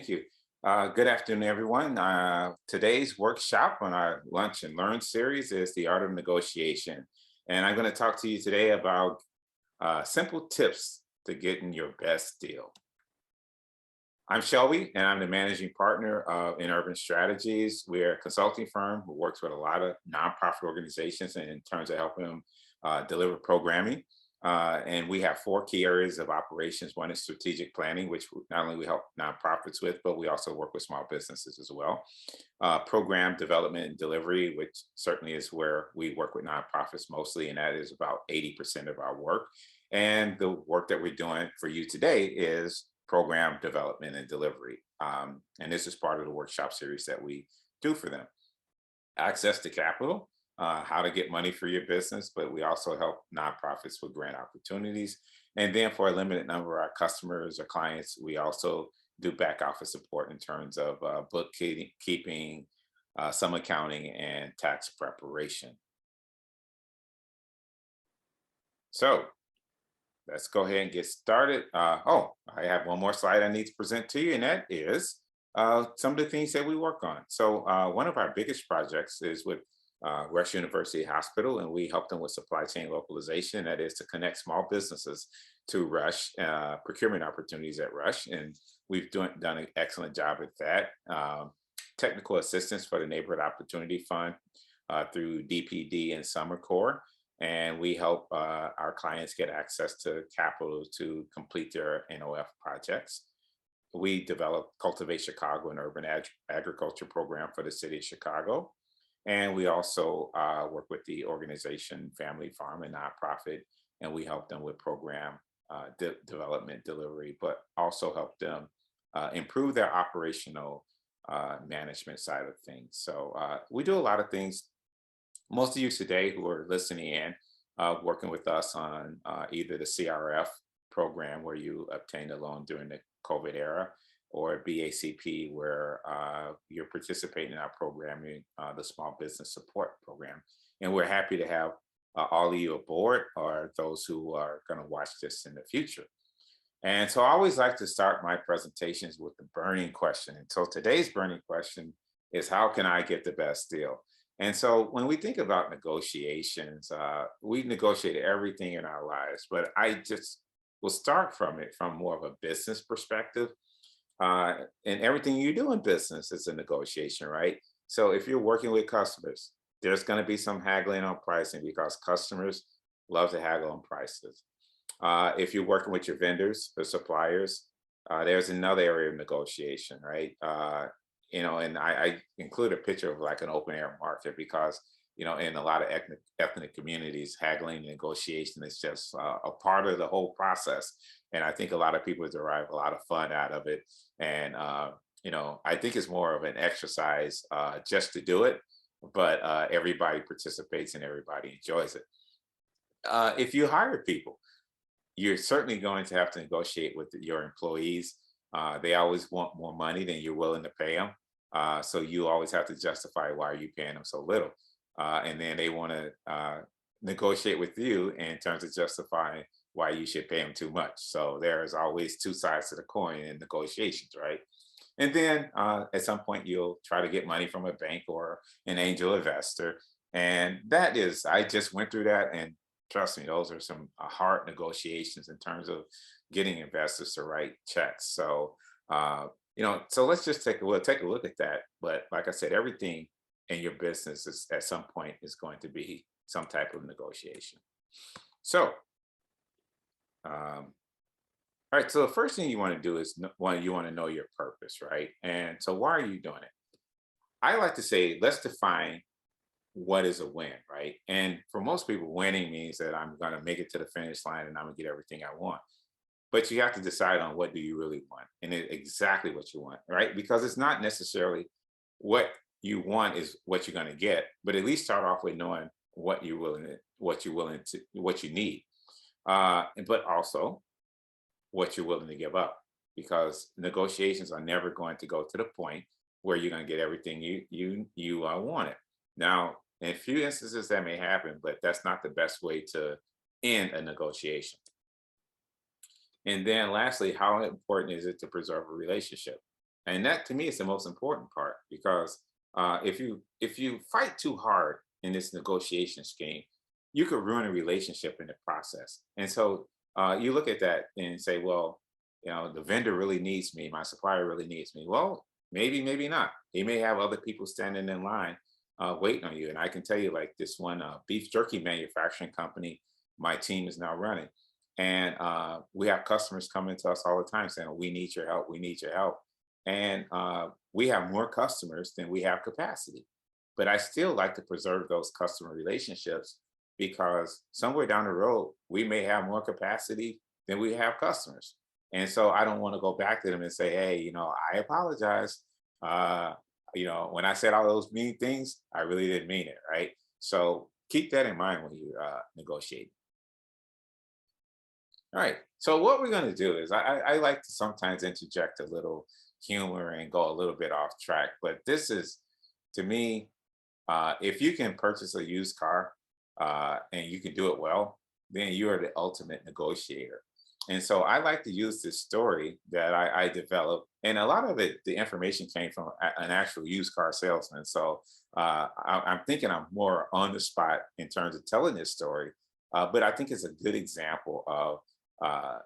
Thank you. Good afternoon, everyone. Today's workshop on our Lunch and Learn series is the art of negotiation. And I'm going to talk to you today about simple tips to getting your best deal. I'm Shelby, and I'm the managing partner of InUrban Strategies. We're a consulting firm who works with a lot of nonprofit organizations in terms of helping them deliver programming. And we have four key areas of operations. One is strategic planning, which not only we help nonprofits with, but we also work with small businesses as well. Program development and delivery, which certainly is where we work with nonprofits mostly, and that is about 80% of our work. And the work that we're doing for you today is program development and delivery. And this is part of the workshop series that we do for them. Access to capital, how to get money for your business, but we also help nonprofits with grant opportunities. And then for a limited number of our customers or clients, we also do back office support in terms of bookkeeping, some accounting, and tax preparation. So let's go ahead and get started. I have one more slide I need to present to you, and that is some of the things that we work on. So one of our biggest projects is with Rush University Hospital, and we help them with supply chain localization. That is to connect small businesses to Rush, procurement opportunities at Rush. And we've done an excellent job at that. Technical assistance for the Neighborhood Opportunity Fund through DPD and Summer Corps. And we help our clients get access to capital to complete their NOF projects. We develop Cultivate Chicago, an urban agriculture program for the city of Chicago. And we also work with the organization Family Farm, a nonprofit, and we help them with program development, delivery, but also help them improve their operational management side of things. So we do a lot of things. Most of you today who are listening in, working with us on either the CRF program where you obtained a loan during the COVID era, or BACP where you're participating in our programming, the Small Business Support Program. And we're happy to have all of you aboard, or those who are going to watch this in the future. And so I always like to start my presentations with the burning question. And so today's burning question is, how can I get the best deal? And so when we think about negotiations, we negotiate everything in our lives, but I just will start from it from more of a business perspective. And everything you do in business is a negotiation, right? So if you're working with customers, there's going to be some haggling on pricing because customers love to haggle on prices. If you're working with your vendors or suppliers, there's another area of negotiation, right? And I include a picture of like an open air market because, in a lot of ethnic communities, haggling and negotiation is just a part of the whole process. And I think a lot of people derive a lot of fun out of it. And, I think it's more of an exercise just to do it, but everybody participates and everybody enjoys it. If you hire people, you're certainly going to have to negotiate with your employees. They always want more money than you're willing to pay them. So you always have to justify why are you paying them so little. And then they want to negotiate with you in terms of justifying why you should pay them too much. So there's always two sides to the coin in negotiations, right? And then at some point you'll try to get money from a bank or an angel investor. And I just went through that, and trust me, those are some hard negotiations in terms of getting investors to write checks. So, so let's just we'll take a look at that. But like I said, everything in your business is at some point is going to be some type of negotiation. So, all right, so the first thing you want to do is you want to know your purpose, right? And so why are you doing it? I like to say, let's define what is a win, right? And for most people, winning means that I'm going to make it to the finish line and I'm going to get everything I want. But you have to decide on what do you really want and exactly what you want, right? Because it's not necessarily what you want is what you're going to get, but at least start off with knowing what you need, but also what you're willing to give up, because negotiations are never going to go to the point where you're going to get everything you wanted. Now, in a few instances that may happen, but that's not the best way to end a negotiation. And then lastly, how important is it to preserve a relationship? And that to me is the most important part because if you fight too hard in this negotiation scheme, you could ruin a relationship in the process. And so you look at that and say, well, the vendor really needs me, my supplier really needs me. Well, maybe, maybe not. He may have other people standing in line waiting on you. And I can tell you, like this one beef jerky manufacturing company, my team is now running. And we have customers coming to us all the time saying, we need your help, we need your help. And we have more customers than we have capacity. But I still like to preserve those customer relationships because somewhere down the road, we may have more capacity than we have customers. And so I don't want to go back to them and say, hey, I apologize. Uh, when I said all those mean things, I really didn't mean it. Right. So keep that in mind when you negotiate. All right. So what we're going to do is I like to sometimes interject a little humor and go a little bit off track, but this is to me, if you can purchase a used car and you can do it well, then you are the ultimate negotiator. And so I like to use this story that I developed, and a lot of it, the information came from an actual used car salesman. So I'm thinking I'm more on the spot in terms of telling this story, but I think it's a good example of uh,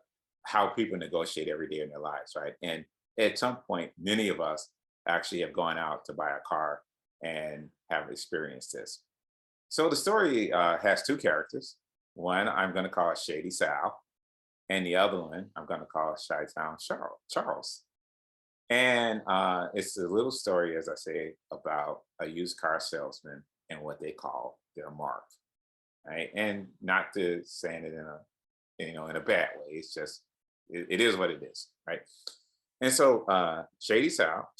how people negotiate every day in their lives, right? And at some point, many of us actually have gone out to buy a car and have experienced this. So the story has two characters. One I'm going to call Shady Sal, and the other one I'm going to call Shy Town Charles. And it's a little story, as I say, about a used car salesman and what they call their mark, right? And not to saying it in a bad way. It's just it is what it is, right? And so Shady Sal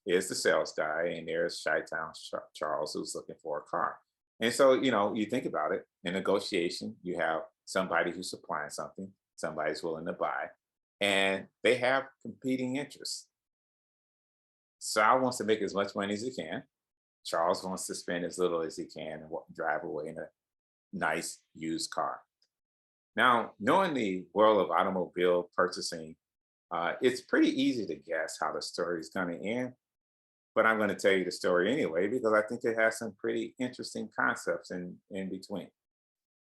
is the sales guy, and there's Shy Town Charles who's looking for a car. And so you think about it in negotiation, you have somebody who's supplying something, somebody's willing to buy, and they have competing interests. Sal wants to make as much money as he can. Charles wants to spend as little as he can and drive away in a nice used car. Now, knowing the world of automobile purchasing, it's pretty easy to guess how the story is going to end, but I'm going to tell you the story anyway because I think it has some pretty interesting concepts in between.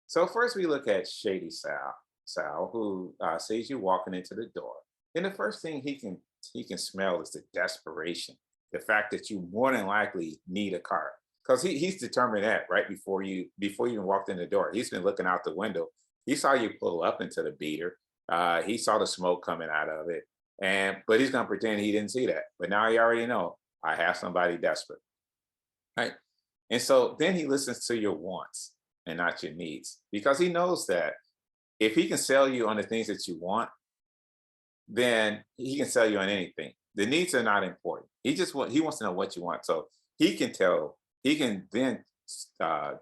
So first, we look at Shady Sal, who sees you walking into the door, and the first thing he can smell is the desperation, the fact that you more than likely need a car, because he's determined that right before you even walked in the door. He's been looking out the window. He saw you pull up into the beater. He saw the smoke coming out of it, but he's gonna pretend he didn't see that. But now he already know I have somebody desperate, right? And so then he listens to your wants and not your needs, because he knows that if he can sell you on the things that you want, then he can sell you on anything. The needs are not important. He wants to know what you want, so he can then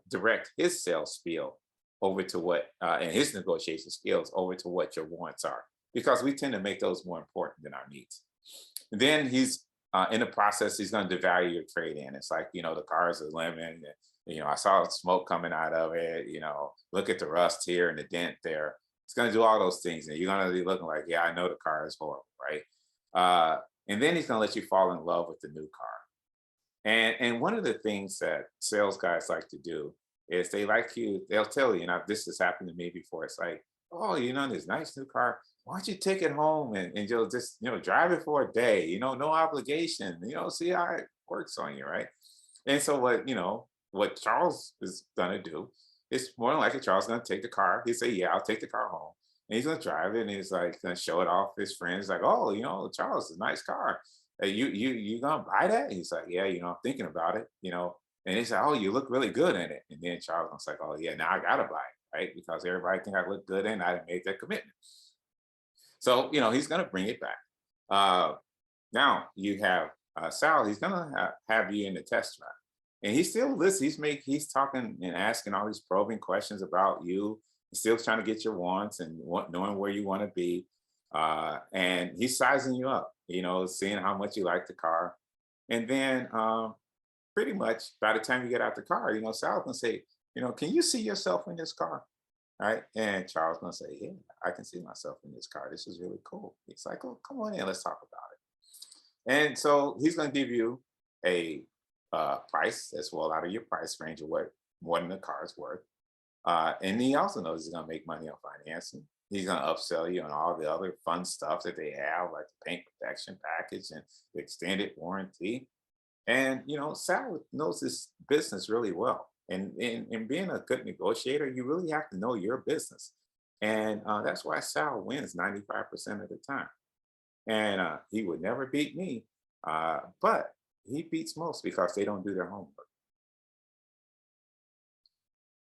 direct his sales spiel over to what and his negotiation skills over to what your wants are, because we tend to make those more important than our needs. And then he's in the process, he's going to devalue your trade in. It's like, the car is a lemon. And, I saw smoke coming out of it. Look at the rust here and the dent there. It's going to do all those things. And you're going to be looking like, yeah, I know the car is horrible, right? And then he's going to let you fall in love with the new car. And one of the things that sales guys like to do is they'll tell you, this has happened to me before. It's like, oh, this nice new car. Why don't you take it home and you'll just, drive it for a day, no obligation, see how it works on you, right? And so what Charles is gonna do is more than likely Charles is gonna take the car. He say, yeah, I'll take the car home. And he's gonna drive it and he's like gonna show it off his friends, like, oh, Charles, it's a nice car. You gonna buy that? And he's like, yeah, I'm thinking about it. And he said, oh, you look really good in it. And then Charles was like, oh yeah, now I gotta buy it, right? Because everybody think I look good in it. I made that commitment. So, he's gonna bring it back. Now you have Sal, he's gonna have you in the test drive. And he still listens, he's talking and asking all these probing questions about you. He's still trying to get your wants and knowing where you want to be. And he's sizing you up, seeing how much you like the car. And then pretty much by the time you get out the car, Sal's gonna say, can you see yourself in this car? Right. And Charles gonna say, yeah, I can see myself in this car. This is really cool. He's like, oh, come on in, let's talk about it. And so he's going to give you a price that's well out of your price range of what more than the car is worth. And he also knows he's going to make money on financing. He's going to upsell you on all the other fun stuff that they have, like the paint protection package and the extended warranty. And Sal knows this business really well. And in being a good negotiator, you really have to know your business. And that's why Sal wins 95% of the time. And he would never beat me, but he beats most because they don't do their homework.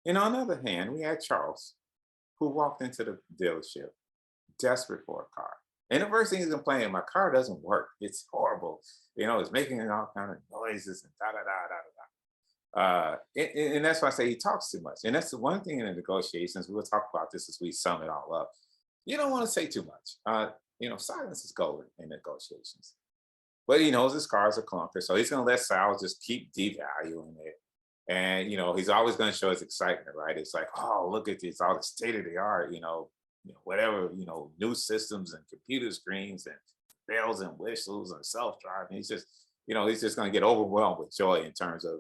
And on the other hand, we had Charles, who walked into the dealership desperate for a car. And the first thing he's complaining, my car doesn't work. It's horrible. It's making all kind of noises and da da da da da. And that's why I say he talks too much. And that's the one thing in the negotiations. We'll talk about this as we sum it all up. You don't want to say too much. Silence is golden in negotiations. But he knows his car's a clunker, so he's going to let Sal just keep devaluing it. And he's always going to show his excitement, right? It's like, oh, look at this, all the state of the art, whatever, new systems and computer screens and bells and whistles and self-driving. He's just going to get overwhelmed with joy in terms of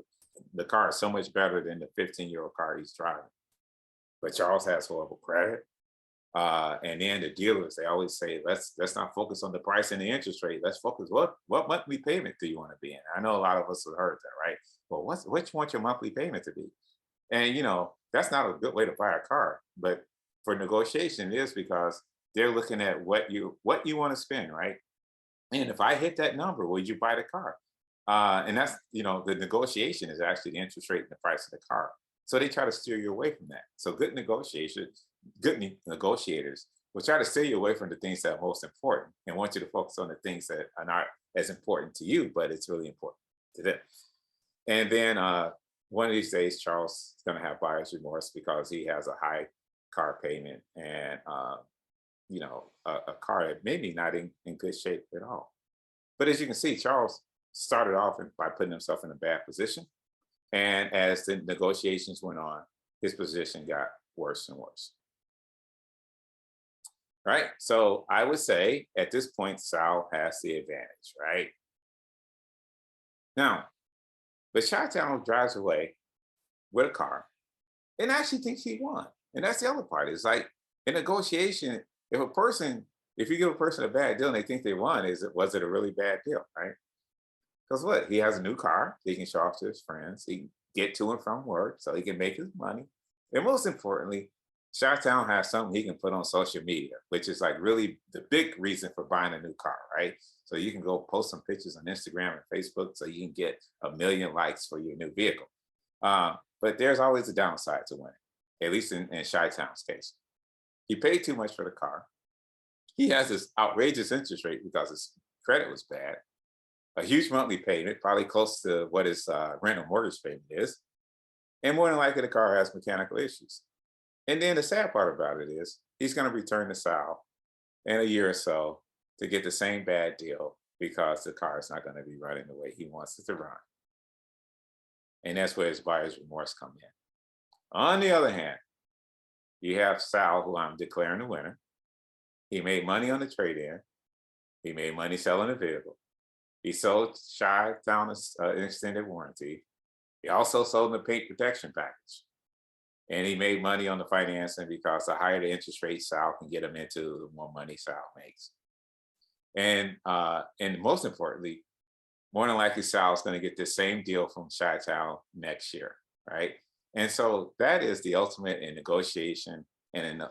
the car is so much better than the 15-year-old car he's driving. But Charles has horrible credit. And then the dealers, they always say, let's not focus on the price and the interest rate. Let's focus what monthly payment do you want to be in? I know a lot of us have heard that, right? Well, what you want your monthly payment to be? And that's not a good way to buy a car. But for negotiation, it is because they're looking at what you want to spend, right? And if I hit that number, would you buy the car? And that's the negotiation is actually the interest rate and the price of the car. So they try to steer you away from that. So good negotiators will try to steer you away from the things that are most important and want you to focus on the things that are not as important to you, but it's really important to them. And then one of these days, Charles is going to have buyer's remorse because he has a high car payment and a car that maybe not in good shape at all. But as you can see, Charles started off by putting himself in a bad position. And as the negotiations went on, his position got worse and worse. Right. So I would say at this point, Sal has the advantage, right? Now, but Chi-Town drives away with a car and actually thinks he won. And that's the other part. It's like in negotiation, if you give a person a bad deal and they think they won, was it a really bad deal, right? Because what? He has a new car. He can show off to his friends. He can get to and from work so he can make his money. And most importantly, Chi-Town has something he can put on social media, which is like really the big reason for buying a new car, right? So you can go post some pictures on Instagram and Facebook so you can get 1 million likes for your new vehicle. But there's always a downside to winning, at least in Chi-Town's case. He paid too much for the car. He has this outrageous interest rate because his credit was bad. A huge monthly payment, probably close to what his rent or mortgage payment is. And more than likely, the car has mechanical issues. And then the sad part about it is he's going to return to Sal in a year or so to get the same bad deal because the car is not going to be running the way he wants it to run. And that's where his buyer's remorse come in. On the other hand, you have Sal, who I'm declaring the winner. He made money on the trade-in. He made money selling the vehicle. He sold Chi-Town an extended warranty. He also sold the paint protection package. And he made money on the financing because the higher the interest rate Sal can get him into, the more money Sal makes. And most importantly, more than likely Sal is going to get the same deal from Chi-Town next year, right? And so that is the ultimate in negotiation and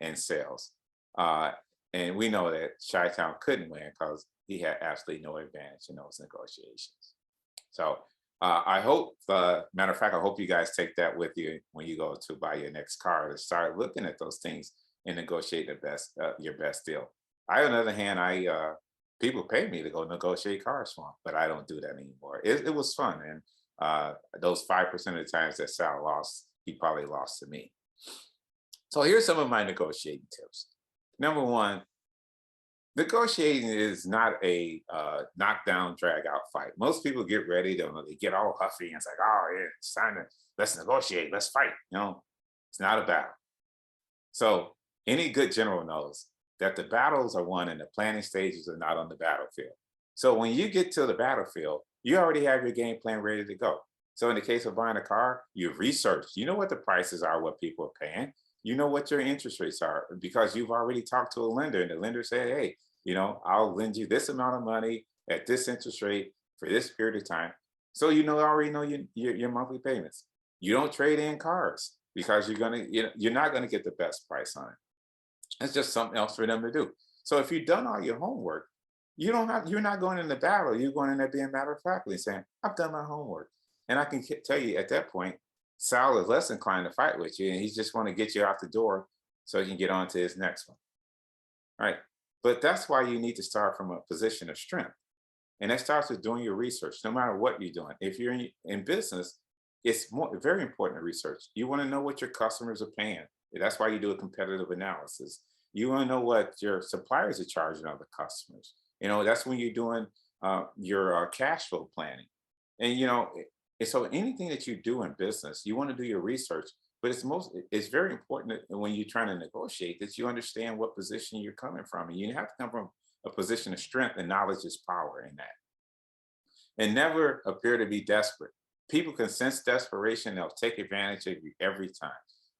in sales. And we know that Chi-Town couldn't win because he had absolutely no advantage in those negotiations. So I hope, matter of fact, I hope you guys take that with you when you go to buy your next car, to start looking at those things and negotiate your best deal. On the other hand, people pay me to go negotiate cars for them, but I don't do that anymore. It was fun, and those 5% of the times that Sal lost, he probably lost to me. So here's some of my negotiating tips. Number one, negotiating is not a knockdown, drag out fight. Most people get ready, they get all huffy and it's like, oh yeah, it's time let's negotiate, let's fight. It's not a battle. So any good general knows that the battles are won in the planning stages and not on the battlefield. So when you get to the battlefield, you already have your game plan ready to go. So in the case of buying a car, you've researched, you know what the prices are, what people are paying, you know what your interest rates are because you've already talked to a lender and the lender said, hey, I'll lend you this amount of money at this interest rate for this period of time. So already know your monthly payments. You don't trade in cars because you're not gonna get the best price on it. It's just something else for them to do. So if you've done all your homework, you're not going in the battle. You're going in there being matter of factly saying, I've done my homework. And I can tell you at that point, Sal is less inclined to fight with you and he just want to get you out the door so he can get on to his next one. Right. But that's why you need to start from a position of strength. And that starts with doing your research, no matter what you're doing. If you're in business, it's very important to research. You want to know what your customers are paying. That's why you do a competitive analysis. You want to know what your suppliers are charging other customers. That's when you're doing your cash flow planning. And so anything that you do in business, you want to do your research. But it's very important that when you're trying to negotiate that you understand what position you're coming from, and you have to come from a position of strength, and knowledge is power in that. And never appear to be desperate. People can sense desperation, they'll take advantage of you every time.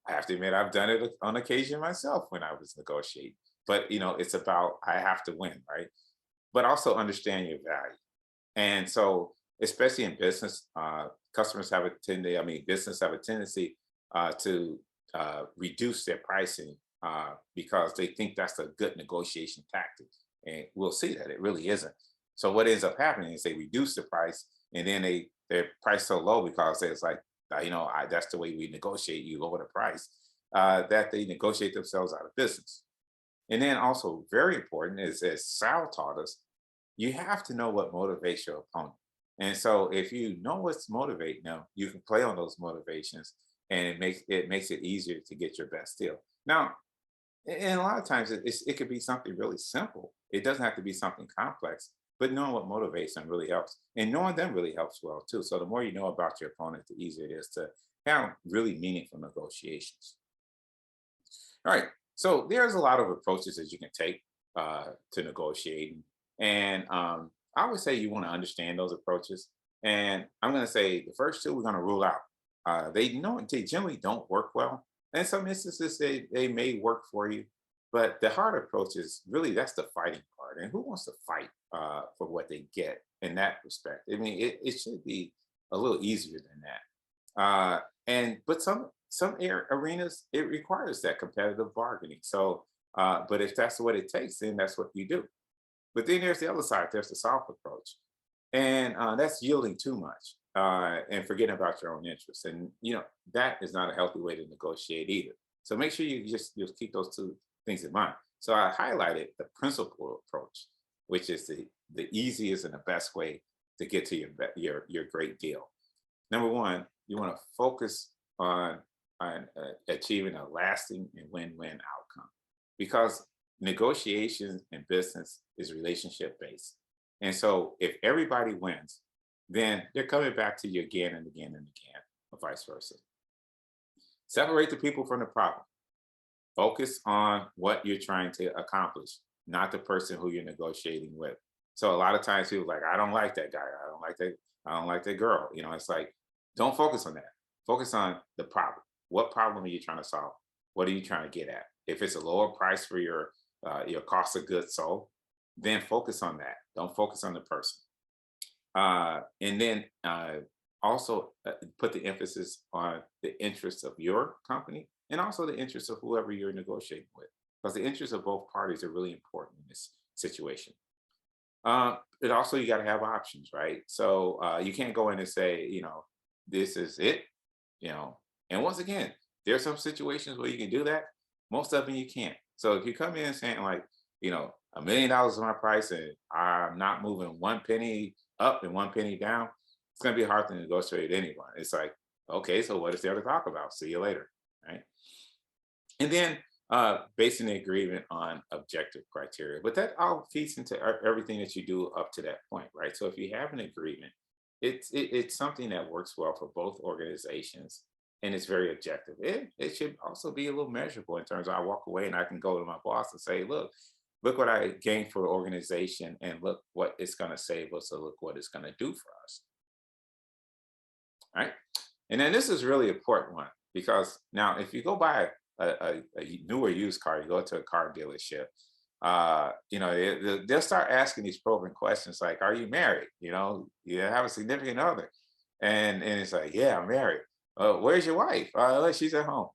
I have to admit, I've done it on occasion myself when I was negotiating. But it's about I have to win, right? But also understand your value. And so, especially in business, business have a tendency to reduce their pricing because they think that's a good negotiation tactic. And we'll see that it really isn't. So what ends up happening is they reduce the price, and then they're priced so low because it's like, that's the way we negotiate. You lower the price, that they negotiate themselves out of business. And then also very important is, as Sal taught us, you have to know what motivates your opponent. And so if you know what's motivating them, you can play on those motivations, and it makes it easier to get your best deal. Now, and a lot of times it could be something really simple. It doesn't have to be something complex, but knowing what motivates them really helps. And knowing them really helps well too. So the more you know about your opponent, the easier it is to have really meaningful negotiations. All right. So there's a lot of approaches that you can take to negotiating. And I would say you want to understand those approaches. And I'm going to say the first two we're going to rule out. They generally don't work well. And in some instances, they may work for you. But the hard approach is really that's the fighting part. And who wants to fight for what they get in that respect? I mean, it should be a little easier than that. But some arenas it requires that competitive bargaining. So, but if that's what it takes, then that's what you do. But then there's the other side. There's the soft approach, and that's yielding too much and forgetting about your own interests. And that is not a healthy way to negotiate either. So make sure you just keep those two things in mind. So I highlighted the principal approach, which is the easiest and the best way to get to your great deal. Number one, you want to focus on achieving a lasting and win-win outcome, because negotiations in business is relationship based. And so if everybody wins, then they're coming back to you again and again and again, or vice versa. Separate the people from the problem. Focus on what you're trying to accomplish, not the person who you're negotiating with. So a lot of times people are like, I don't like that guy. I don't like that girl. It's like, don't focus on that. Focus on the problem. What problem are you trying to solve? What are you trying to get at? If it's a lower price for your cost of goods sold, then focus on that. Don't focus on the person. And then also put the emphasis on the interests of your company and also the interests of whoever you're negotiating with, because the interests of both parties are really important in this situation. But also you got to have options, right? So you can't go in and say, this is it, and once again, there are some situations where you can do that. Most of them you can't. So if you come in saying like, $1 million is my price and I'm not moving one penny up and one penny down, it's going to be hard to negotiate anyone. It's like, okay, so what is there to talk about? See you later, right? And then basing the agreement on objective criteria. But that all feeds into everything that you do up to that point, right? So if you have an agreement, it's something that works well for both organizations, and it's very objective. It should also be a little measurable in terms of I walk away and I can go to my boss and say, look, look what I gained for the organization, and look what it's going to save us, or look what it's going to do for us. Right. And then this is really important one, because now if you go buy a newer used car, you go to a car dealership, they'll start asking these probing questions like, are you married? You have a significant other? And it's like, yeah, I'm married. Where's your wife? She's at home.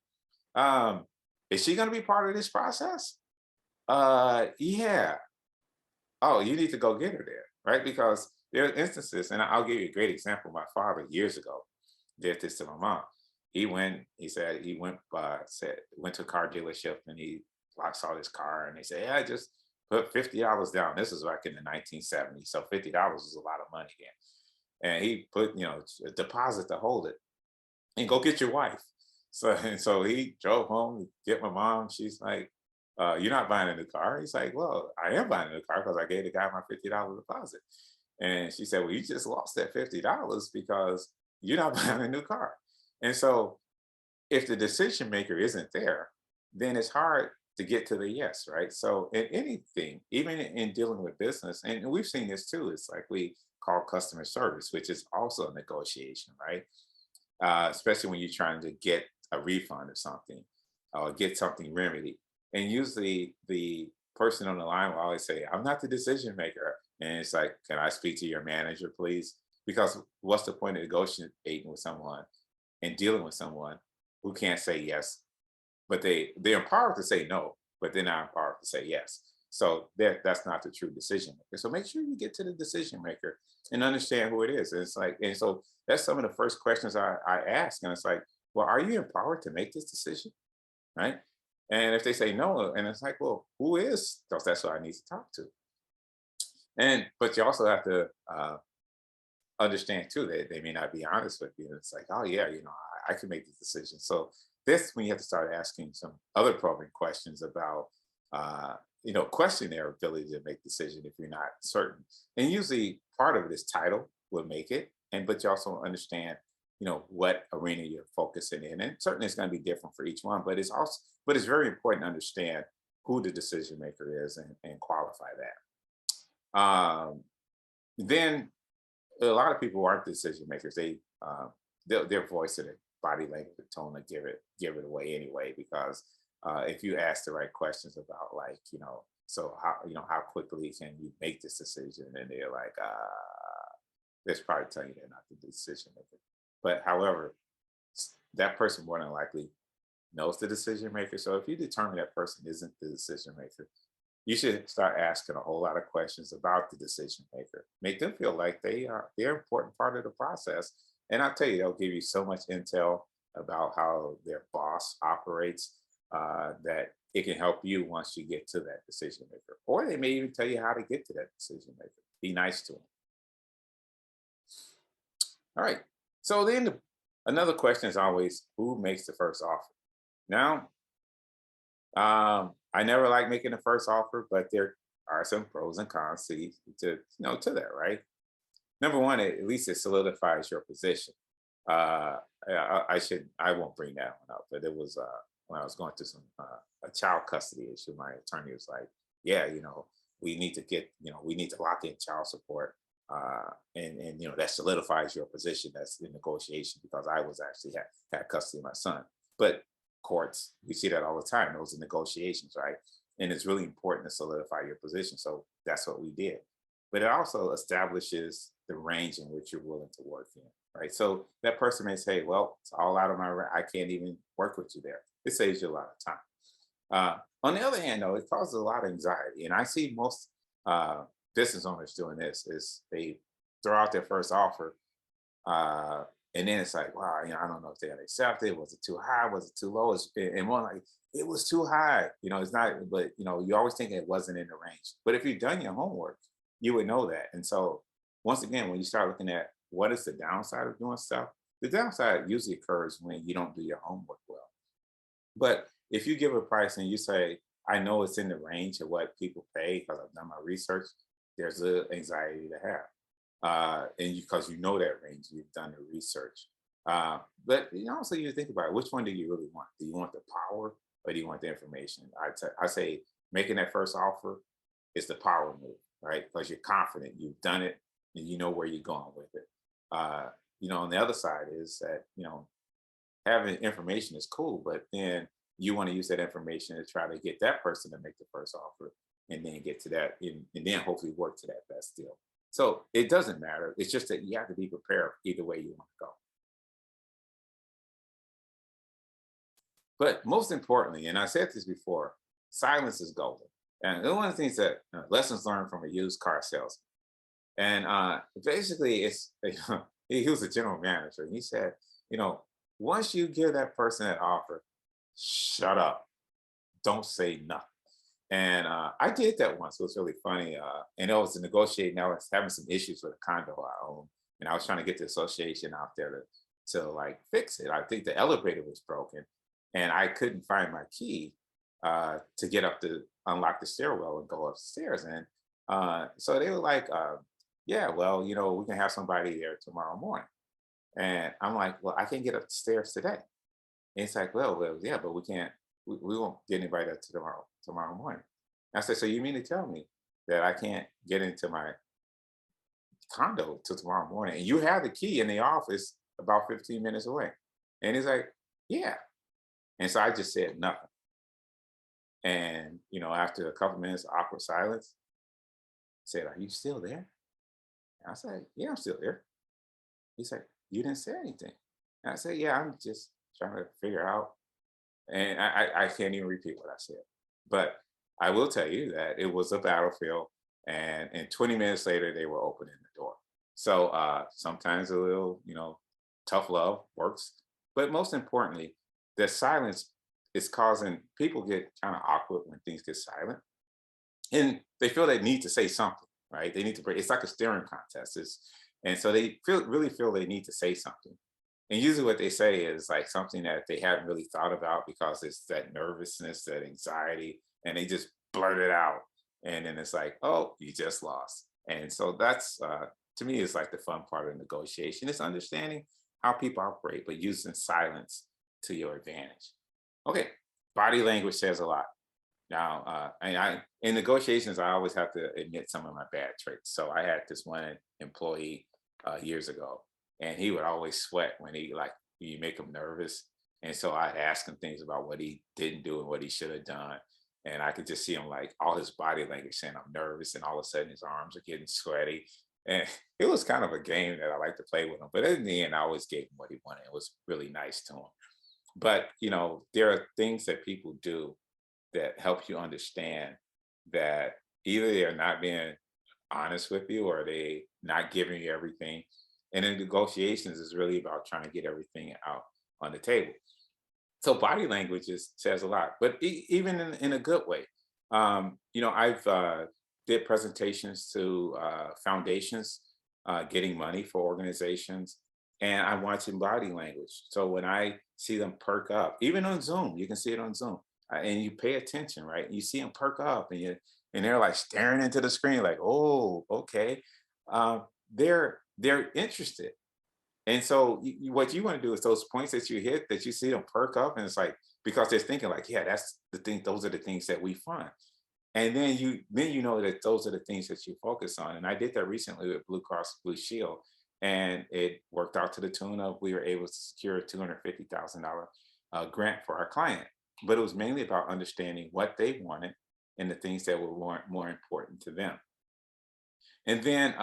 Um, is she going to be part of this process? Yeah. Oh, you need to go get her there, right? Because there are instances, and I'll give you a great example. My father years ago did this to my mom. He said he went to a car dealership, and he saw this car, and they said, yeah, I just put $50 down. This is back in the 1970s. So $50 was a lot of money then. And he put, a deposit to hold it, and go get your wife. So he drove home to get my mom. She's like, you're not buying a new car. He's like, well, I am buying a new car because I gave the guy my $50 deposit. And she said, well, you just lost that $50 because you're not buying a new car. And so if the decision maker isn't there, then it's hard to get to the yes, right? So in anything, even in dealing with business, and we've seen this too, it's like we call customer service, which is also a negotiation, right? Especially when you're trying to get a refund or something, or get something remedied. And usually the person on the line will always say, I'm not the decision maker. And it's like, can I speak to your manager, please? Because what's the point of negotiating with someone and dealing with someone who can't say yes, but they're empowered to say no, but they're not empowered to say yes. So that's not the true decision maker. So make sure you get to the decision maker and understand who it is. And it's like, and so that's some of the first questions I ask. And it's like, well, are you empowered to make this decision? Right. And if they say no, and it's like, well, who is? Because that's what I need to talk to. But you also have to understand too that they may not be honest with you. It's like, oh yeah, I can make the decision. So this when you have to start asking some other probing questions about question their ability to make decision if you're not certain. And usually part of it is title will make it. But you also understand, what arena you're focusing in. And certainly it's going to be different for each one, but it's very important to understand who the decision maker is and qualify that. Then a lot of people aren't decision makers. Their voice and their body language, the tone to give it away anyway. Because if you ask the right questions about like, so how quickly can you make this decision, and they're like, they're probably telling you they're not the decision maker. But however, that person more than likely knows the decision maker. So if you determine that person isn't the decision maker, you should start asking a whole lot of questions about the decision maker. Make them feel like they're an important part of the process. And I'll tell you, they'll give you so much intel about how their boss operates that it can help you once you get to that decision maker. Or they may even tell you how to get to that decision maker. Be nice to them. All right. So then another question is always, who makes the first offer? Now, I never like making the first offer, but there are some pros and cons to that, right? Number one, at least it solidifies your position. I won't bring that one up, but it was when I was going through some a child custody issue. My attorney was like, yeah, we need to lock in child support. And that solidifies your position. That's the negotiation, because I was actually had custody of my son. But courts, we see that all the time. Those are negotiations, right? And it's really important to solidify your position. So that's what we did. But it also establishes the range in which you're willing to work in, right? So that person may say, well, it's all out of my range. I can't even work with you there. It saves you a lot of time. On the other hand, though, it causes a lot of anxiety. And I see most business owners doing this is they throw out their first offer, and then it's like, wow, I don't know if they're gonna accept it. Was it too high? Was it too low? And one like, it was too high. It's not, but you always think it wasn't in the range. But if you've done your homework, you would know that. And so once again, when you start looking at what is the downside of doing stuff, the downside usually occurs when you don't do your homework well. But if you give a price and you say, I know it's in the range of what people pay because I've done my research, there's an anxiety to have. And because you know that range, you've done the research. But also you think about it, which one do you really want? Do you want the power or do you want the information? I say making that first offer, is the power move, right? Because you're confident, you've done it, and you know where you're going with it. Uh, on the other side is that, having information is cool, but then you want to use that information to try to get that person to make the first offer and then get to that and then hopefully work to that best deal. So it doesn't matter. It's just that you have to be prepared either way you want to go. But most importantly, and I said this before, silence is golden. And one of the things that lessons learned from a used car salesman. And basically, it's he was a general manager. And he said, you know, once you give that person an offer, shut up, don't say nothing. And I did that once. It was really funny. And I was negotiating. I was having some issues with a condo I own, and I was trying to get the association out there to like fix it. I think the elevator was broken, and I couldn't find my key to get up to unlock the stairwell and go upstairs. And so they were like, "Yeah, well, we can have somebody there tomorrow morning." And I'm like, "Well, I can get upstairs today." And it's like, well, yeah, but we can't. We won't get anybody there tomorrow morning. I said, so you mean to tell me that I can't get into my condo till tomorrow morning? And you have the key in the office about 15 minutes away. And he's like, yeah. And so I just said nothing. And after a couple minutes of awkward silence, I said, are you still there? And I said, yeah, I'm still there. He said, you didn't say anything. And I said, yeah, I'm just trying to figure out. And I can't even repeat what I said. But I will tell you that it was a battlefield. And 20 minutes later, they were opening the door. So sometimes a little, tough love works. But most importantly, the silence is causing people get kind of awkward when things get silent. And they feel they need to say something, right? They need to break. It's like a staring contest. And so they really feel they need to say something. And usually what they say is like something that they haven't really thought about because it's that nervousness, that anxiety, and they just blurt it out. And then it's like, oh, you just lost. And so that's, to me, is like the fun part of negotiation. It's understanding how people operate, but using silence to your advantage. Okay, body language says a lot. Now, in negotiations, I always have to admit some of my bad traits. So I had this one employee years ago, and he would always sweat when you make him nervous. And so I'd ask him things about what he didn't do and what he should have done. And I could just see him like all his body language saying I'm nervous, and all of a sudden his arms are getting sweaty. And it was kind of a game that I like to play with him. But in the end, I always gave him what he wanted. It was really nice to him. But there are things that people do that help you understand that either they're not being honest with you or they not giving you everything. And in negotiations is really about trying to get everything out on the table. So body language says a lot, but even in a good way. I've did presentations to foundations, getting money for organizations, and I watch in body language. So when I see them perk up, even on Zoom, you can see it on Zoom, and you pay attention, right? You see them perk up, and they're like staring into the screen, like, oh, okay. They're interested. And so what you want to do is those points that you hit that you see them perk up, and it's like because they're thinking like, yeah, that's the thing. Those are the things that we fund. And then you know that those are the things that you focus on. And I did that recently with Blue Cross Blue Shield, and it worked out to the tune of we were able to secure a $250,000 grant for our client. But it was mainly about understanding what they wanted and the things that were more important to them. And then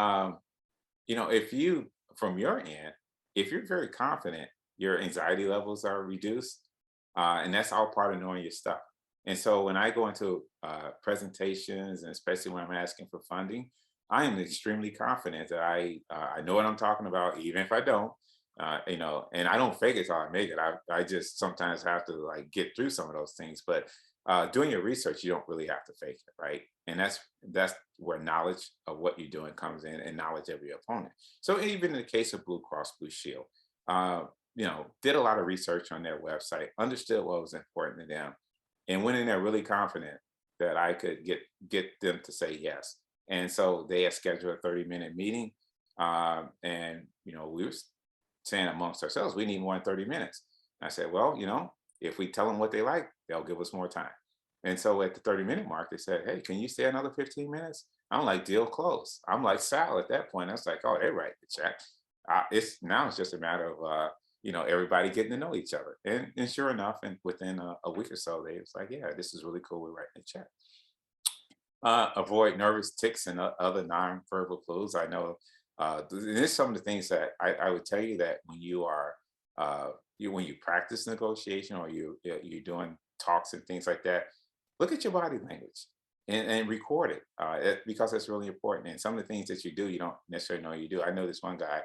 if you from your end, if you're very confident, your anxiety levels are reduced, and that's all part of knowing your stuff. And so when I go into presentations, and especially when I'm asking for funding, I am extremely confident that I know what I'm talking about, even if I don't. And I don't fake it till I make it. I just sometimes have to like get through some of those things. But doing your research, you don't really have to fake it, right? And that's where knowledge of what you're doing comes in, and knowledge of your opponent. So even in the case of Blue Cross Blue Shield, did a lot of research on their website, understood what was important to them, and went in there really confident that I could get them to say yes. And so they had scheduled a 30-minute meeting, and we were saying amongst ourselves, we need more than 30 minutes. And I said, well, if we tell them what they like, they'll give us more time. And so at the 30-minute mark, they said, hey, can you stay another 15 minutes? I'm like, deal closed. I'm like Sal at that point. I was like, oh, they write the check. It's just a matter of everybody getting to know each other. And sure enough, and within a week or so, they was like, yeah, this is really cool. We're writing a check. Avoid nervous tics and other nonverbal clues. I know there's some of the things that I would tell you that when you are when you practice negotiation or you're doing talks and things like that, look at your body language and record it, because it's really important. And some of the things that you do, you don't necessarily know you do. I know this one guy.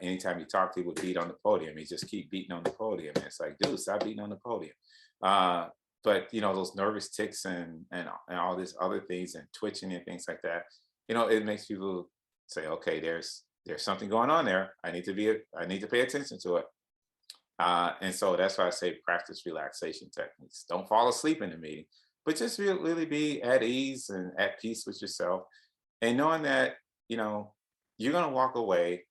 Anytime he talked, he would beat on the podium. He just keep beating on the podium. And it's like, dude, stop beating on the podium. Uh, but those nervous ticks and all these other things and twitching and things like that, it makes people say, okay, there's something going on there. I need to pay attention to it. And so that's why I say practice relaxation techniques. Don't fall asleep in the meeting, but just really be at ease and at peace with yourself, and knowing that you know you're going to walk away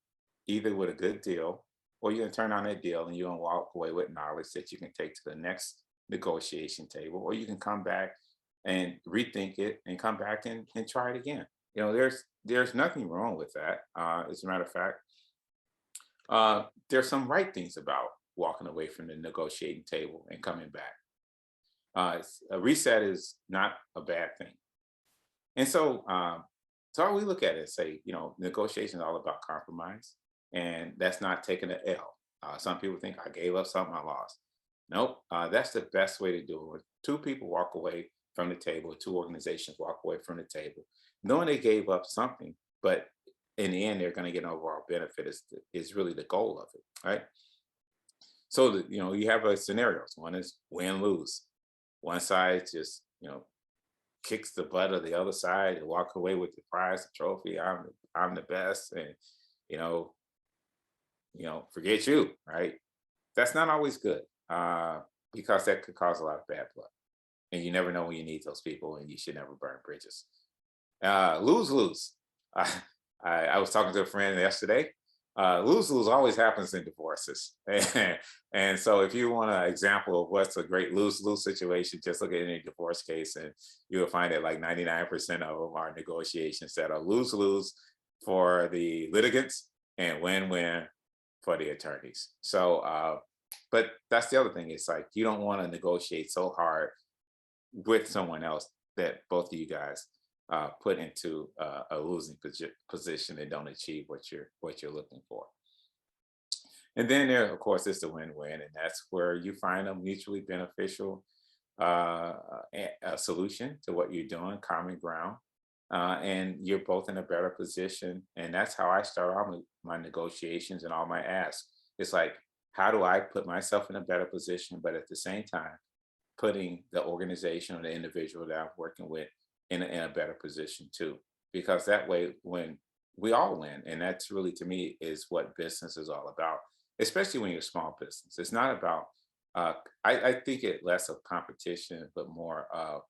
either with a good deal, or you're going to turn on that deal and you're going to walk away with knowledge that you can take to the next negotiation table, or you can come back and rethink it and come back and try it again. There's nothing wrong with that. As a matter of fact, there's some right things about walking away from the negotiating table and coming back. A reset is not a bad thing. And so we look at it and say, negotiation is all about compromise, and that's not taking an L. Some people think I gave up something, I lost. Nope, that's the best way to do it. When two people walk away from the table, two organizations walk away from the table, knowing they gave up something, but in the end, they're going to get an overall benefit is really the goal of it, right? So, you have a scenarios. One is win lose. One side just, kicks the butt of the other side and walk away with the prize, the trophy. I'm the best, and you know, forget you, right? That's not always good, because that could cause a lot of bad blood, and you never know when you need those people, and you should never burn bridges. Lose lose. I, I was talking to a friend yesterday. Lose lose always happens in divorces, and so if you want an example of what's a great lose lose situation, just look at any divorce case, and you will find that like 99% of them are negotiations that are lose lose for the litigants and win win for the attorneys. So, but that's the other thing. It's like you don't want to negotiate so hard with someone else that both of you guys put into a losing position and don't achieve what you're looking for. And then there, of course, is the win-win, and that's where you find a mutually beneficial a solution to what you're doing, common ground, and you're both in a better position. And that's how I start all my negotiations and all my asks. It's like, how do I put myself in a better position, but at the same time, putting the organization or the individual that I'm working with in a better position too? Because that way, when we all win, and that's really to me is what business is all about, especially when you're a small business. It's not about, I think it less of competition, but more of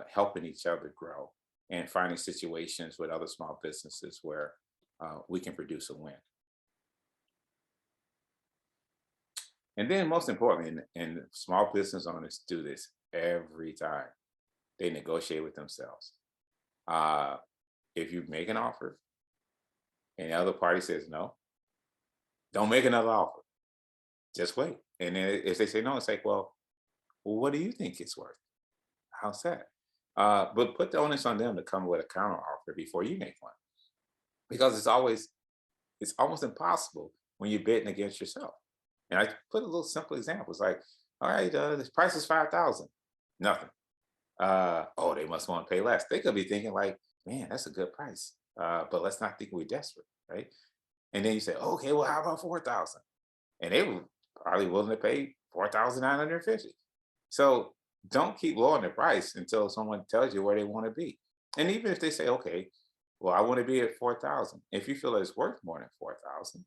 helping each other grow and finding situations with other small businesses where we can produce a win. And then most importantly, and small business owners do this every time, they negotiate with themselves. Uh, if you make an offer and the other party says no, don't make another offer. Just wait. And then if they say no, it's like, well, what do you think it's worth? How's that? But put the onus on them to come with a counter offer before you make one, because it's almost impossible when you're betting against yourself. And I put a little simple example. It's like, all right, this price is 5,000, nothing. Oh, they must want to pay less. They could be thinking like, man, that's a good price. But let's not think we're desperate, right? And then you say, okay, well, how about 4,000? And they were probably willing to pay 4,950. So don't keep lowering the price until someone tells you where they want to be. And even if they say, okay, well, I want to be at 4,000. If you feel that it's worth more than 4,000,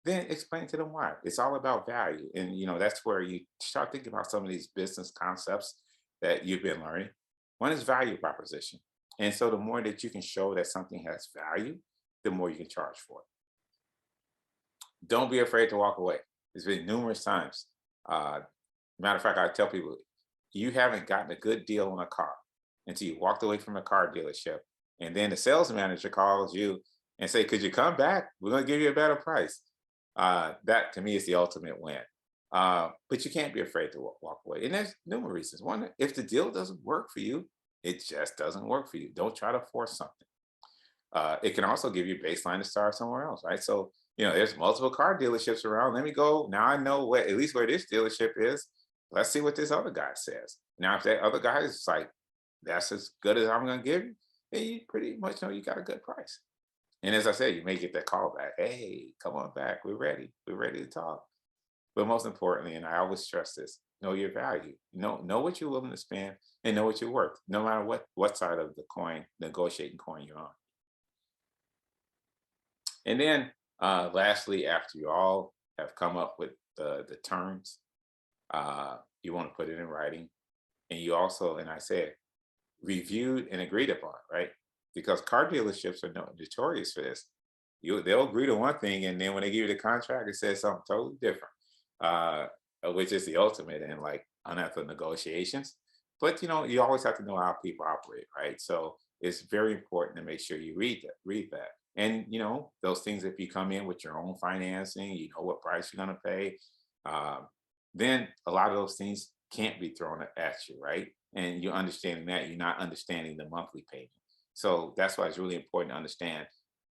then explain to them why. It's all about value. And that's where you start thinking about some of these business concepts that you've been learning. One is value proposition. And so the more that you can show that something has value, the more you can charge for it. Don't be afraid to walk away. It's been numerous times. Matter of fact, I tell people, you haven't gotten a good deal on a car until you walked away from a car dealership. And then the sales manager calls you and say, could you come back? We're going to give you a better price. That to me is the ultimate win. But you can't be afraid to walk away. And there's numerous reasons. One, if the deal doesn't work for you, it just doesn't work for you. Don't try to force something. It can also give you a baseline to start somewhere else, right? So, there's multiple car dealerships around. Let me go. Now I know at least where this dealership is. Let's see what this other guy says. Now, if that other guy is like, that's as good as I'm going to give you, then you pretty much know you got a good price. And as I said, you may get that call back. Hey, come on back. We're ready. We're ready to talk. But most importantly, and I always stress this, know your value. Know what you're willing to spend and know what you're worth, no matter what side of the coin, negotiating coin you're on. And then lastly, after you all have come up with the terms, you want to put it in writing. And you also, and I said, reviewed and agreed upon, right? Because car dealerships are notorious for this. They'll agree to one thing, and then when they give you the contract, it says something totally different, uh, which is the ultimate in like unethical negotiations. But you always have to know how people operate, right? So it's very important to make sure you read that. And those things, if you come in with your own financing, you know what price you're going to pay, then a lot of those things can't be thrown at you, right? And you're understanding that you're not understanding the monthly payment. So that's why it's really important to understand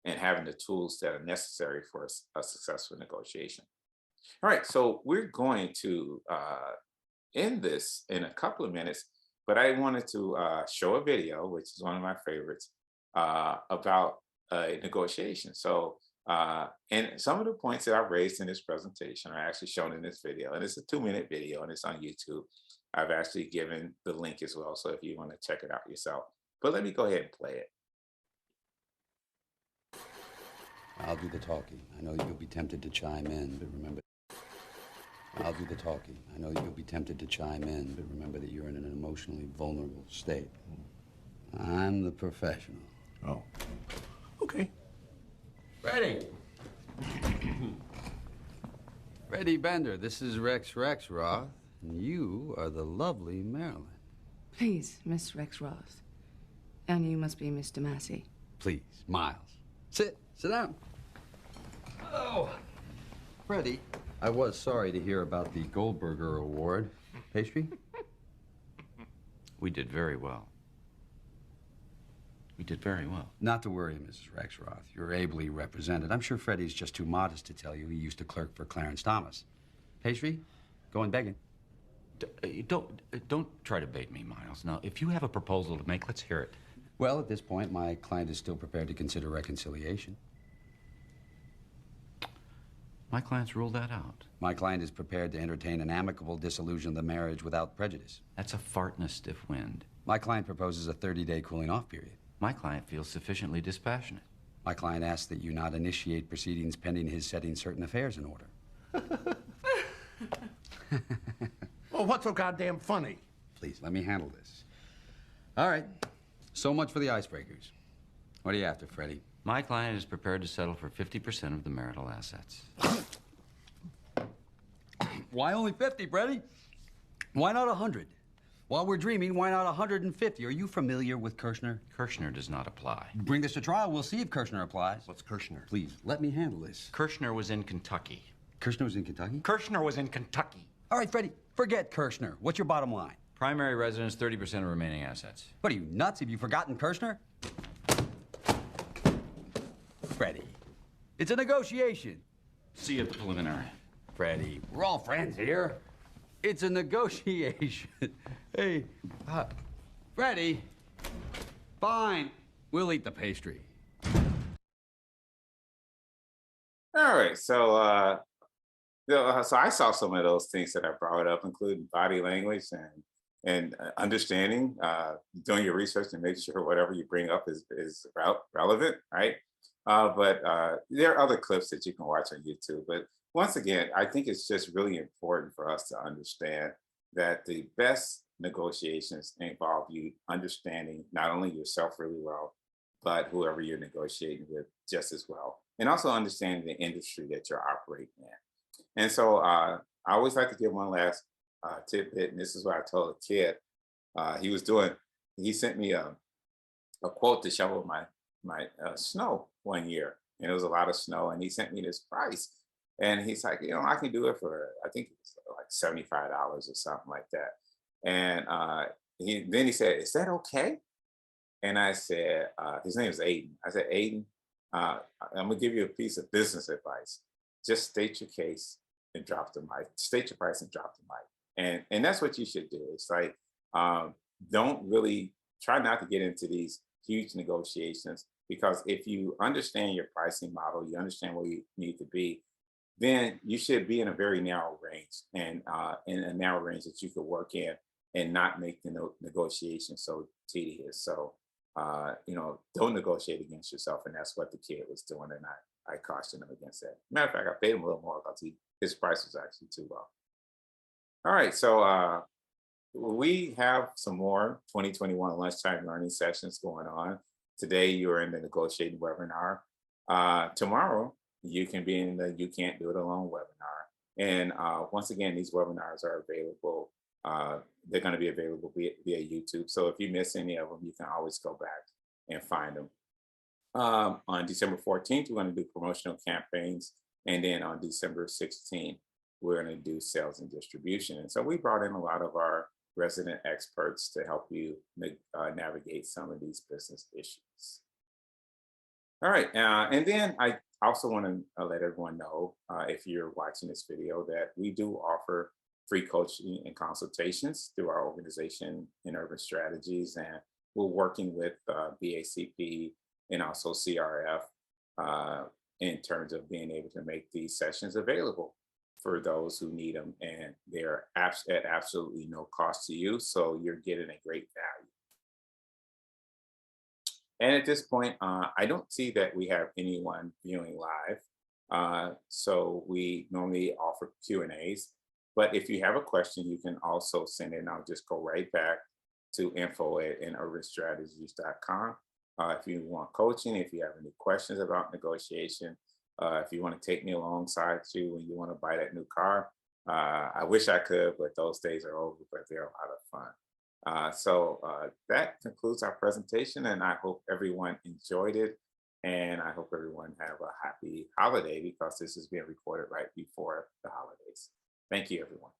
and having the tools that are necessary for a successful negotiation. All right, so we're going to end this in a couple of minutes, but I wanted to show a video, which is one of my favorites, about negotiation. So, and some of the points that I've raised in this presentation are actually shown in this video, and it's a 2-minute video, and it's on YouTube. I've actually given the link as well, so if you want to check it out yourself. But let me go ahead and play it. I'll do the talking. I know you'll be tempted to chime in, but remember... I'll do the talking. I know you'll be tempted to chime in, but remember that you're in an emotionally vulnerable state. I'm the professional. Oh. Okay. Ready. Freddie Bender, this is Rex Roth, and you are the lovely Marilyn. Please, Miss Rex Roth. And you must be Mr. Massey. Please, Miles. Sit down. Oh. Freddie, I was sorry to hear about the Goldberger Award. Pastry? We did very well. We did very well. Not to worry, Mrs. Rexroth. You're ably represented. I'm sure Freddie's just too modest to tell you he used to clerk for Clarence Thomas. Pastry? Going begging. Don't try to bait me, Miles. Now, if you have a proposal to make, let's hear it. Well, at this point, my client is still prepared to consider reconciliation. My client's ruled that out. My client is prepared to entertain an amicable dissolution of the marriage without prejudice. That's a fart in a stiff wind. My client proposes a 30-day cooling-off period. My client feels sufficiently dispassionate. My client asks that you not initiate proceedings pending his setting certain affairs in order. Well, what's so goddamn funny? Please, let me handle this. All right. So much for the icebreakers. What are you after, Freddie? My client is prepared to settle for 50% of the marital assets. Why only 50, Freddie? Why not 100? While we're dreaming, why not 150? Are you familiar with Kirshner? Kirshner does not apply. Bring this to trial. We'll see if Kirshner applies. What's Kirshner? Please, let me handle this. Kirshner was in Kentucky. Kirshner was in Kentucky? Kirshner was in Kentucky. All right, Freddie, forget Kirshner. What's your bottom line? Primary residence, 30% of remaining assets. What are you, nuts? Have you forgotten Kirshner? Freddie, it's a negotiation. See you at the preliminary. Freddie, we're all friends here. It's a negotiation. Hey, Freddie, fine. We'll eat the pastry. All right, so so I saw some of those things that I brought up, including body language and understanding, doing your research and making sure whatever you bring up is relevant, right? But there are other clips that you can watch on YouTube. But once again, I think it's just really important for us to understand that the best negotiations involve you understanding not only yourself really well, but whoever you're negotiating with just as well. And also understanding the industry that you're operating in. And so I always like to give one last tidbit, and this is what I told a kid. He was doing. He sent me a quote to shovel my snow one year, and it was a lot of snow, and he sent me this price, and he's like, I can do it for I think it's like $75 or something like that, and he said, "Is that okay?" And I said, his name is Aiden. I said, Aiden, I'm gonna give you a piece of business advice. Just state your case and drop the mic. State your price and drop the mic. And that's what you should do. It's like um, don't really try not to get into these huge negotiations, because if you understand your pricing model, you understand where you need to be, then you should be in a very narrow range, and in a narrow range that you could work in and not make the negotiation so tedious. So, don't negotiate against yourself. And that's what the kid was doing. And I cautioned him against that. Matter of fact, I paid him a little more because his price was actually too low. All right. So, we have some more 2021 lunchtime learning sessions going on. Today, you're in the negotiating webinar. Tomorrow, you can be in the You Can't Do It Alone webinar. And once again, these webinars are available. They're going to be available via YouTube. So if you miss any of them, you can always go back and find them. On December 14th, we're going to do promotional campaigns. And then on December 16th, we're going to do sales and distribution. And so we brought in a lot of our resident experts to help you navigate some of these business issues. All right, and then I also want to let everyone know, if you're watching this video, that we do offer free coaching and consultations through our organization InUrban Strategies, and we're working with BACP and also CRF in terms of being able to make these sessions available for those who need them, and they're at absolutely no cost to you, so you're getting a great value. And at this point, I don't see that we have anyone viewing live, so we normally offer Q&As. But if you have a question, you can also send it, and I'll just go right back to info@inurbanstrategies.com. If you want coaching, if you have any questions about negotiation, if you want to take me alongside you when you want to buy that new car, I wish I could, but those days are over, but they're a lot of fun. So that concludes our presentation, and I hope everyone enjoyed it. And I hope everyone have a happy holiday, because this is being recorded right before the holidays. Thank you, everyone.